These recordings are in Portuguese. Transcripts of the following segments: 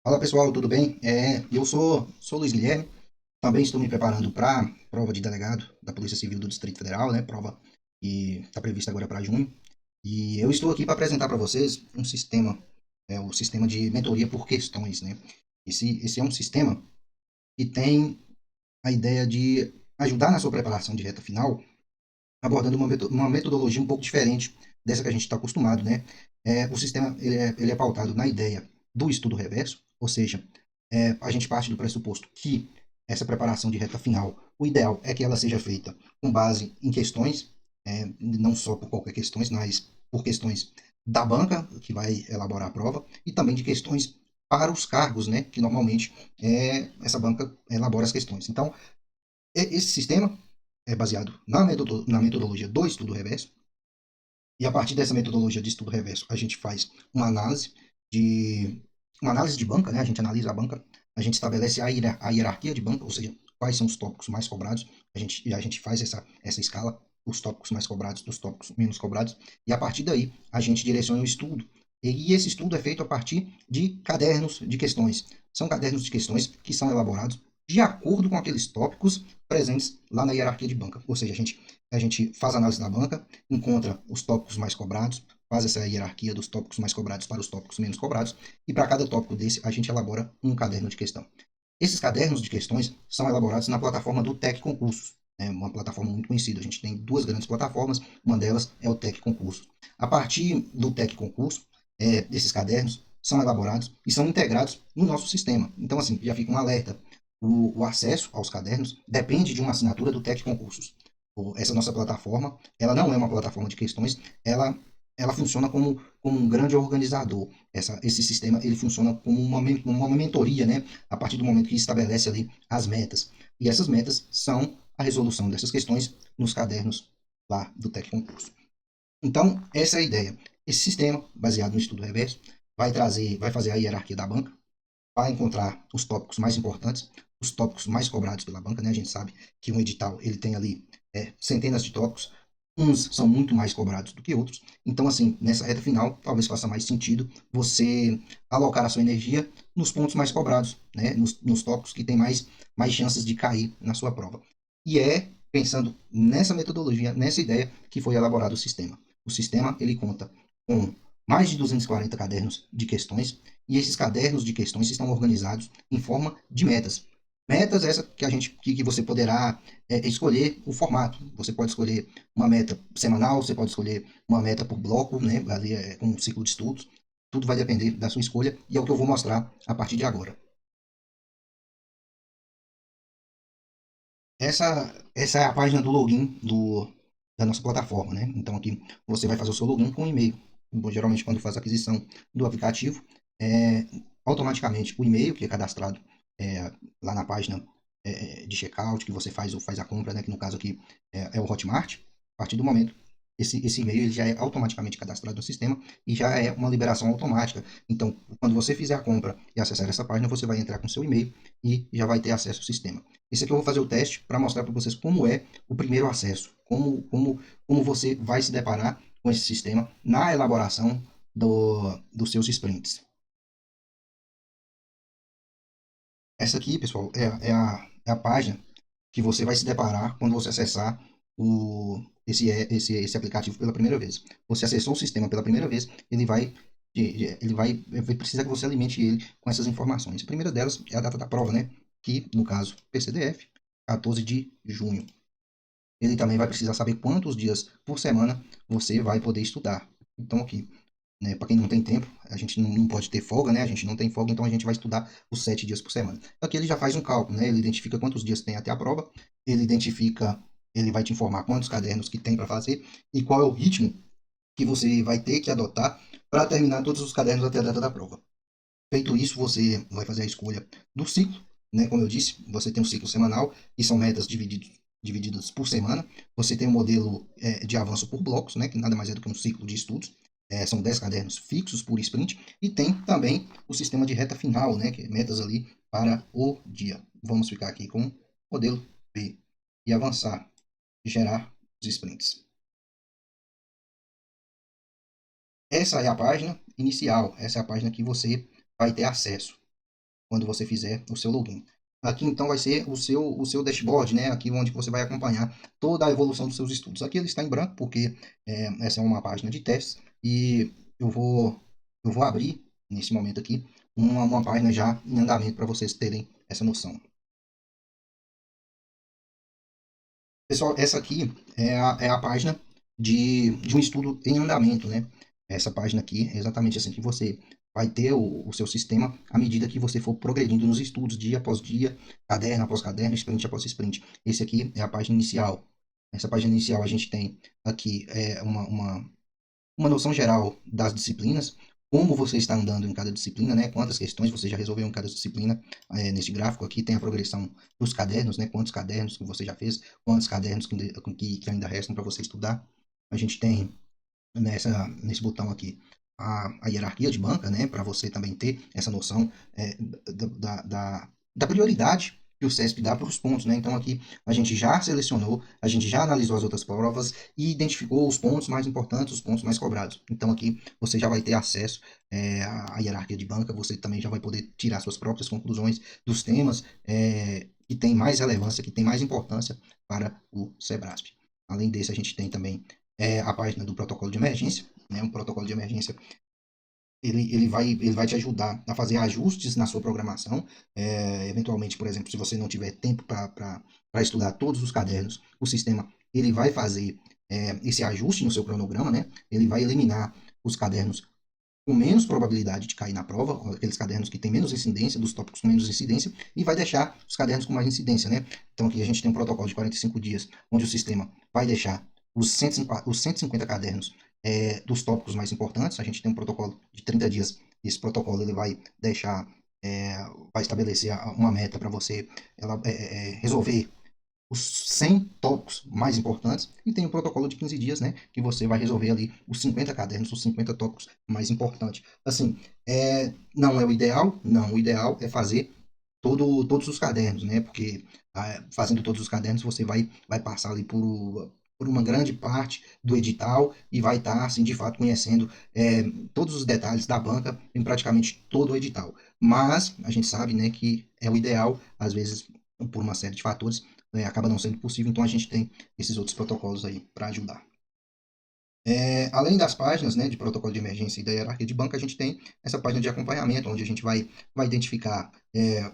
Fala pessoal, tudo bem? Eu sou Luiz Guilherme, também estou me preparando para a prova de delegado da Polícia Civil do Distrito Federal, né? Prova que está prevista agora para junho. E eu estou aqui para apresentar para vocês um sistema, o sistema de mentoria por questões, né? Esse é um sistema que tem a ideia de ajudar na sua preparação de reta final, abordando uma metodologia um pouco diferente dessa que a gente está acostumado, né? O sistema ele é pautado na ideia do estudo reverso, ou seja, a gente parte do pressuposto que essa preparação de reta final, o ideal é que ela seja feita com base em questões, não só por qualquer questões, mas por questões da banca que vai elaborar a prova e também de questões para os cargos, né, que normalmente essa banca elabora as questões. Então, esse sistema é baseado na metodologia do estudo reverso, e a partir dessa metodologia de estudo reverso, a gente faz de, uma análise de banca, né? A gente analisa a banca, a gente estabelece a hierarquia de banca, ou seja, quais são os tópicos mais cobrados, a gente faz essa escala, os tópicos mais cobrados dos tópicos menos cobrados, e a partir daí a gente direciona o estudo. E esse estudo é feito a partir de cadernos de questões. São cadernos de questões que são elaborados de acordo com aqueles tópicos presentes lá na hierarquia de banca. Ou seja, a gente faz a análise da banca, encontra os tópicos mais cobrados, faz essa hierarquia dos tópicos mais cobrados para os tópicos menos cobrados, e para cada tópico desse a gente elabora um caderno de questão. Esses cadernos de questões são elaborados na plataforma do TEC Concursos, uma plataforma muito conhecida. A gente tem duas grandes plataformas, uma delas é o TEC Concursos. A partir do TEC Concurso, esses cadernos são elaborados e são integrados no nosso sistema. Então, assim, já fica um alerta. O acesso aos cadernos depende de uma assinatura do TEC Concursos. Essa nossa plataforma, ela não é uma plataforma de questões, ela funciona como um grande organizador. Esse sistema ele funciona como uma mentoria, né? A partir do momento que estabelece ali as metas. E essas metas são a resolução dessas questões nos cadernos lá do TEC Concurso. Então, essa é a ideia. Esse sistema, baseado no estudo reverso, vai fazer a hierarquia da banca, vai encontrar os tópicos mais importantes, os tópicos mais cobrados pela banca, né? A gente sabe que um edital ele tem ali centenas de tópicos, uns são muito mais cobrados do que outros. Então, assim, nessa reta final, talvez faça mais sentido você alocar a sua energia nos pontos mais cobrados, né? Nos tópicos que têm mais chances de cair na sua prova. E é pensando nessa metodologia, nessa ideia, que foi elaborado o sistema. O sistema ele conta com mais de 240 cadernos de questões, e esses cadernos de questões estão organizados em forma de metas. Metas essa que você poderá escolher o formato. Você pode escolher uma meta semanal, você pode escolher uma meta por bloco, né, ali com um ciclo de estudos. Tudo vai depender da sua escolha e é o que eu vou mostrar a partir de agora. Essa é a página do login da nossa plataforma, né? Então aqui você vai fazer o seu login com um e-mail. Bom, geralmente quando faz a aquisição do aplicativo, é, automaticamente o e-mail que é cadastrado lá na página de checkout que você faz a compra, né? Que no caso aqui é o Hotmart. A partir do momento esse e-mail ele já é automaticamente cadastrado no sistema e já é uma liberação automática. Então, quando você fizer a compra e acessar essa página, você vai entrar com seu e-mail e já vai ter acesso ao sistema. Esse aqui eu vou fazer o teste para mostrar para vocês como é o primeiro acesso, como você vai se deparar com esse sistema na elaboração dos seus sprints. Essa aqui, pessoal, é a página que você vai se deparar quando você acessar esse aplicativo pela primeira vez. Você acessou o sistema pela primeira vez, ele vai precisar que você alimente ele com essas informações. A primeira delas é a data da prova, né? Que, no caso, PCDF, 14 de junho. Ele também vai precisar saber quantos dias por semana você vai poder estudar. Então, aqui, né, para quem não tem tempo, a gente não pode ter folga, né? A gente não tem folga, então a gente vai estudar os 7 dias por semana. Aqui ele já faz um cálculo, né? Ele identifica quantos dias tem até a prova, ele vai te informar quantos cadernos que tem para fazer e qual é o ritmo que você vai ter que adotar para terminar todos os cadernos até a data da prova. Feito isso, você vai fazer a escolha do ciclo, né? Como eu disse, você tem um ciclo semanal, que são metas divididas por semana. Você tem um modelo de avanço por blocos, né? Que nada mais é do que um ciclo de estudos. São 10 cadernos fixos por sprint. E tem também o sistema de reta final, né? Que é metas ali para o dia. Vamos ficar aqui com o modelo B e avançar, gerar os sprints. Essa é a página inicial, essa é a página que você vai ter acesso. quando você fizer o seu login. Aqui então vai ser o seu dashboard, né? Aqui onde você vai acompanhar toda a evolução dos seus estudos. Aqui ele está em branco porque essa é uma página de testes e eu vou abrir nesse momento aqui uma página já em andamento para vocês terem essa noção. Pessoal, essa aqui é a página de um estudo em andamento, né? Essa página aqui é exatamente assim que você vai ter o seu sistema à medida que você for progredindo nos estudos, dia após dia, caderno após caderno, sprint após sprint. Esse aqui é a página inicial. Essa página inicial a gente tem aqui uma noção geral das disciplinas, como você está andando em cada disciplina, né? Quantas questões você já resolveu em cada disciplina. Nesse gráfico aqui tem a progressão dos cadernos, né? Quantos cadernos que você já fez, quantos cadernos que ainda restam para você estudar. A gente tem nesse botão aqui a hierarquia de banca, né? Para você também ter essa noção da prioridade que o CESP dá para os pontos, né? Então aqui a gente já selecionou, a gente já analisou as outras provas e identificou os pontos mais importantes, os pontos mais cobrados. Então aqui você já vai ter acesso à hierarquia de banca, você também já vai poder tirar suas próprias conclusões dos temas que tem mais relevância, que tem mais importância para o SEBRASP. Além desse, a gente tem também a página do protocolo de emergência, né? Um protocolo de emergência ele vai te ajudar a fazer ajustes na sua programação. Eventualmente, por exemplo, se você não tiver tempo para estudar todos os cadernos, o sistema ele vai fazer esse ajuste no seu cronograma, né? Ele vai eliminar os cadernos com menos probabilidade de cair na prova, aqueles cadernos que têm menos incidência, dos tópicos com menos incidência, e vai deixar os cadernos com mais incidência, né? Então aqui a gente tem um protocolo de 45 dias, onde o sistema vai deixar os 150 cadernos dos tópicos mais importantes. A gente tem um protocolo de 30 dias. Esse protocolo ele vai deixar, vai estabelecer uma meta para você resolver os 100 tópicos mais importantes, e tem o protocolo de 15 dias, né, que você vai resolver ali os 50 cadernos, os 50 tópicos mais importantes. Assim, não é o ideal, não, o ideal é fazer todos os cadernos, né, porque fazendo todos os cadernos você vai passar ali por uma grande parte do edital e vai estar, assim, de fato, conhecendo todos os detalhes da banca em praticamente todo o edital. Mas a gente sabe, né, que é o ideal, às vezes, por uma série de fatores, acaba não sendo possível, então a gente tem esses outros protocolos aí para ajudar. Além das páginas, né, de protocolo de emergência e da hierarquia de banco, a gente tem essa página de acompanhamento, onde a gente vai identificar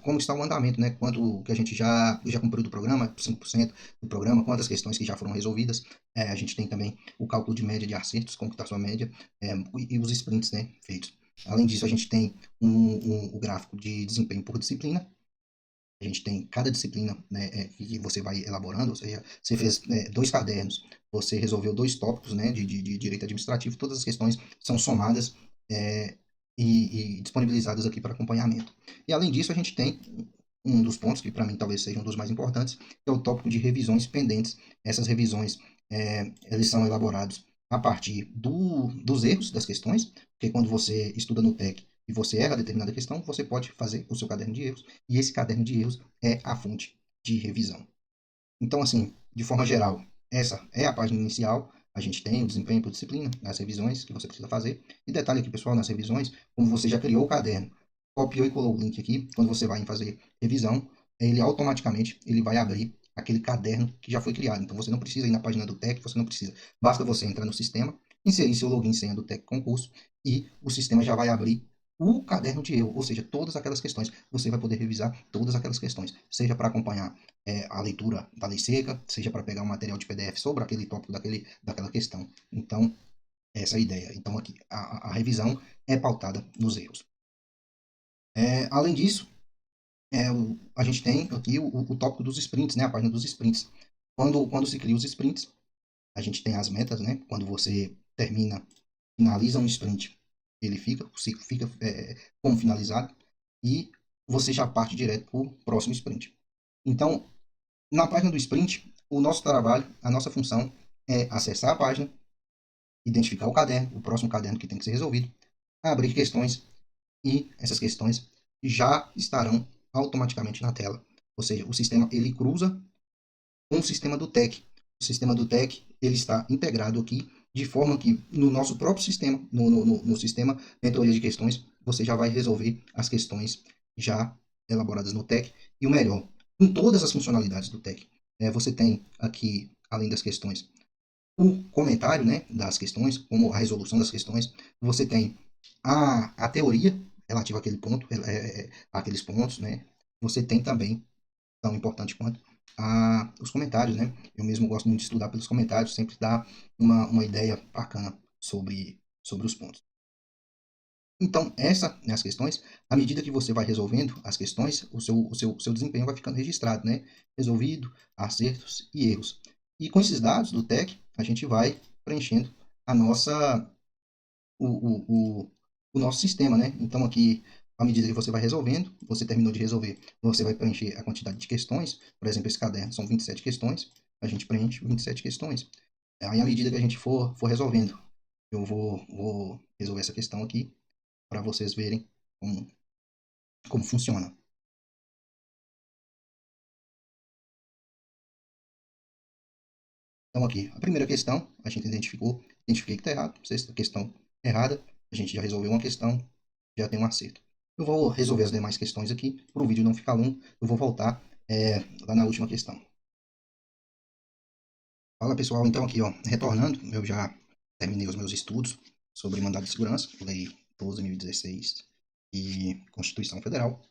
como está o andamento, né, quanto que a gente já cumpriu do programa, 5% do programa, quantas questões que já foram resolvidas. A gente tem também o cálculo de média de acertos, como está a sua média, e os sprints, né, feitos. Além disso, a gente tem o gráfico de desempenho por disciplina. A gente tem cada disciplina, né, que você vai elaborando, ou seja, você fez 2 cadernos, você resolveu 2 tópicos, né, de direito administrativo, todas as questões são somadas e disponibilizadas aqui para acompanhamento. E além disso, a gente tem um dos pontos que para mim talvez seja um dos mais importantes, que é o tópico de revisões pendentes. Essas revisões, eles são elaborados a partir dos erros das questões, porque quando você estuda no TEC e você erra determinada questão, você pode fazer o seu caderno de erros, e esse caderno de erros é a fonte de revisão. Então, assim, de forma geral, essa é a página inicial. A gente tem o desempenho por disciplina, as revisões que você precisa fazer. E detalhe aqui, pessoal, nas revisões, como você já criou o caderno, copiou e colou o link aqui, quando você vai fazer revisão, ele automaticamente ele vai abrir aquele caderno que já foi criado. Então, você não precisa ir na página do TEC, você não precisa. Basta você entrar no sistema, inserir seu login e senha do TEC Concurso, e o sistema já vai abrir o caderno de erro, ou seja, todas aquelas questões. Você vai poder revisar todas aquelas questões, seja para acompanhar a leitura da lei seca, seja para pegar um material de PDF sobre aquele tópico daquela questão. Então, essa é a ideia. Então, aqui, a revisão é pautada nos erros. Além disso, a gente tem aqui o tópico dos sprints, né? A página dos sprints. Quando se cria os sprints, a gente tem as metas, né? Quando você finaliza um sprint, ele fica como finalizado, e você já parte direto para o próximo sprint. Então, na página do sprint, o nosso trabalho, a nossa função é acessar a página, identificar o caderno, o próximo caderno que tem que ser resolvido, abrir questões, e essas questões já estarão automaticamente na tela. Ou seja, o sistema ele cruza com o sistema do TEC. O sistema do TEC ele está integrado aqui, de forma que no nosso próprio sistema, no sistema mentoria de questões, você já vai resolver as questões já elaboradas no TEC, e o melhor, com todas as funcionalidades do TEC. Você tem aqui, além das questões, o comentário, né, das questões, como a resolução das questões, você tem a teoria relativa àquele ponto, àqueles pontos, né, você tem também, tão importante quanto, os comentários, né, eu mesmo gosto muito de estudar pelos comentários, sempre dá uma ideia bacana sobre os pontos. Então, essas né, as questões, à medida que você vai resolvendo as questões, o seu desempenho vai ficando registrado, né? Resolvido, acertos e erros. E com esses dados do TEC, a gente vai preenchendo a nossa, o, o, o, o nosso sistema, né? Então, aqui, à medida que você vai resolvendo, você terminou de resolver, você vai preencher a quantidade de questões. Por exemplo, esse caderno são 27 questões, a gente preenche 27 questões. Aí, à medida que a gente for resolvendo, eu vou resolver essa questão aqui para vocês verem como funciona. Então, aqui, a primeira questão, a gente identifiquei que está errado. Sexta questão errada, a gente já resolveu uma questão, já tem um acerto. Eu vou resolver as demais questões aqui, para o vídeo não ficar longo, eu vou voltar lá na última questão. Fala pessoal, então aqui, ó, retornando, eu já terminei os meus estudos sobre mandado de segurança, Lei 12.016 e Constituição Federal.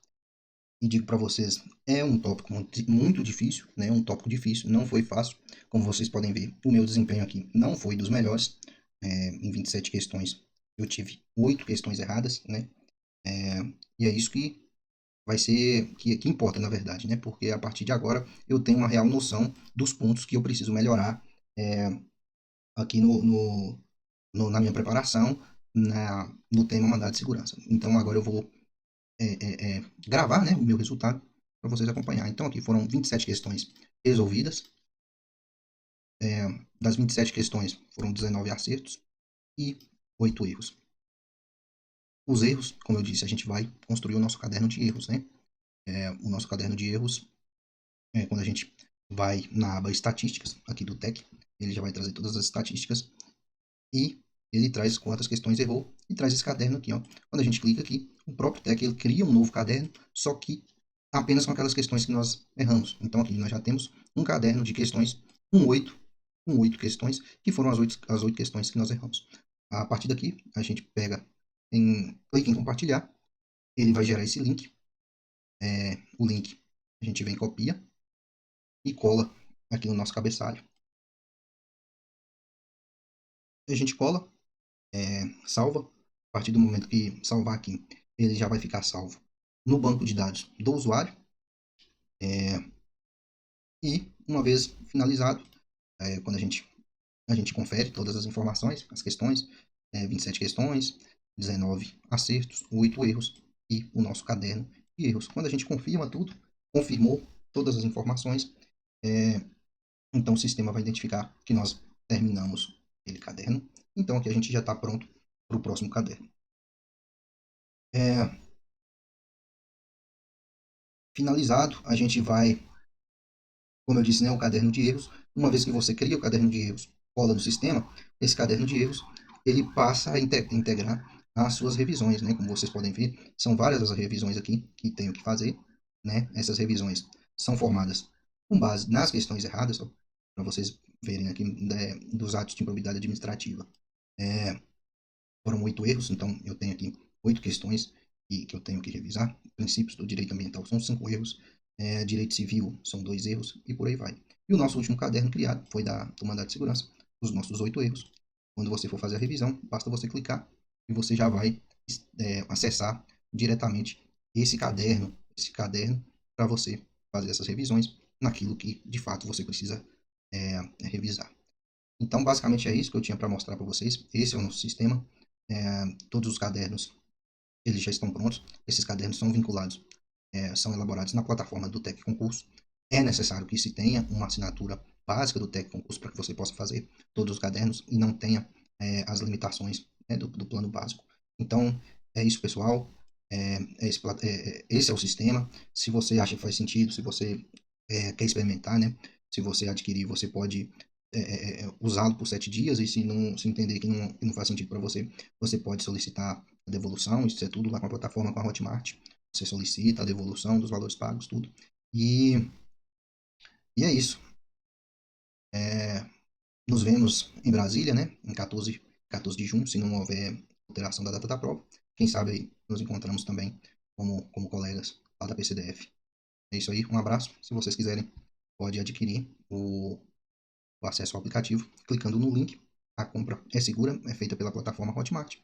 E digo para vocês, é um tópico muito difícil, né? Um tópico difícil, não foi fácil. Como vocês podem ver, o meu desempenho aqui não foi dos melhores. Em 27 questões, eu tive 8 questões erradas, né? É, e é isso que vai ser, que importa, na verdade, né? Porque a partir de agora eu tenho uma real noção dos pontos que eu preciso melhorar é, aqui na minha preparação no tema mandado de segurança. Então agora eu vou gravar, né, o meu resultado para vocês acompanhar. Então aqui foram 27 questões resolvidas. Das 27 questões foram 19 acertos e 8 erros. Os erros, como eu disse, a gente vai construir o nosso caderno de erros, né? O nosso caderno de erros, quando a gente vai na aba estatísticas aqui do TEC, ele já vai trazer todas as estatísticas e ele traz quantas questões errou e traz esse caderno aqui, ó. Quando a gente clica aqui, o próprio TEC ele cria um novo caderno, só que apenas com aquelas questões que nós erramos. Então aqui nós já temos um caderno de questões com oito questões, que foram as oito questões que nós erramos. A partir daqui, a gente clica em compartilhar, ele vai gerar esse link. O link a gente vem, copia e cola aqui no nosso cabeçalho. A gente cola, salva. A partir do momento que salvar aqui, ele já vai ficar salvo no banco de dados do usuário. E uma vez finalizado, quando a gente confere todas as informações, as questões, 27 questões, 19 acertos, 8 erros e o nosso caderno de erros. Quando a gente confirma tudo, confirmou todas as informações, é, então o sistema vai identificar que nós terminamos aquele caderno. Então aqui a gente já está pronto para o próximo caderno. É, finalizado, a gente vai, como eu disse, né, o caderno de erros. Uma vez que você cria o caderno de erros, cola no sistema, esse caderno de erros ele passa a integrar as suas revisões, né? Como vocês podem ver, são várias as revisões aqui que tenho que fazer, né? Essas revisões são formadas com base nas questões erradas, para vocês verem aqui, né, dos atos de improbidade administrativa. É, foram 8 erros, então eu tenho aqui 8 questões que eu tenho que revisar. Princípios do direito ambiental são 5 erros. Direito civil são 2 erros e por aí vai. E o nosso último caderno criado foi do mandado de segurança, os nossos 8 erros. Quando você for fazer a revisão, basta você clicar e você já vai acessar diretamente esse caderno para você fazer essas revisões naquilo que de fato você precisa revisar. Então, basicamente é isso que eu tinha para mostrar para vocês. Esse é o nosso sistema. Todos os cadernos eles já estão prontos. Esses cadernos são vinculados, são elaborados na plataforma do Tec Concurso. É necessário que se tenha uma assinatura básica do Tec Concurso para que você possa fazer todos os cadernos e não tenha as limitações, né, do plano básico. Então, é isso, pessoal. Esse é o sistema. Se você acha que faz sentido, se você quer experimentar, né? Se você adquirir, você pode usá-lo por 7 dias e se entender que não faz sentido para você, você pode solicitar a devolução, isso é tudo lá com a plataforma, com a Hotmart. você solicita a devolução dos valores pagos, tudo. E, e é isso. É, nos vemos em Brasília, né? Em 14 de junho, se não houver alteração da data da prova. Quem sabe aí nos encontramos também como colegas lá da PCDF. É isso aí, um abraço. Se vocês quiserem, pode adquirir o acesso ao aplicativo clicando no link. A compra é segura, é feita pela plataforma Hotmart.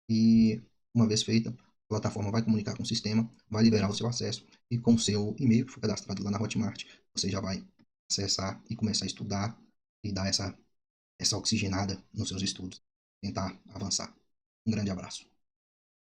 E uma vez feita, a plataforma vai comunicar com o sistema, vai liberar o seu acesso e com o seu e-mail que foi cadastrado lá na Hotmart, você já vai acessar e começar a estudar e dar essa oxigenada nos seus estudos, tentar avançar. Um grande abraço.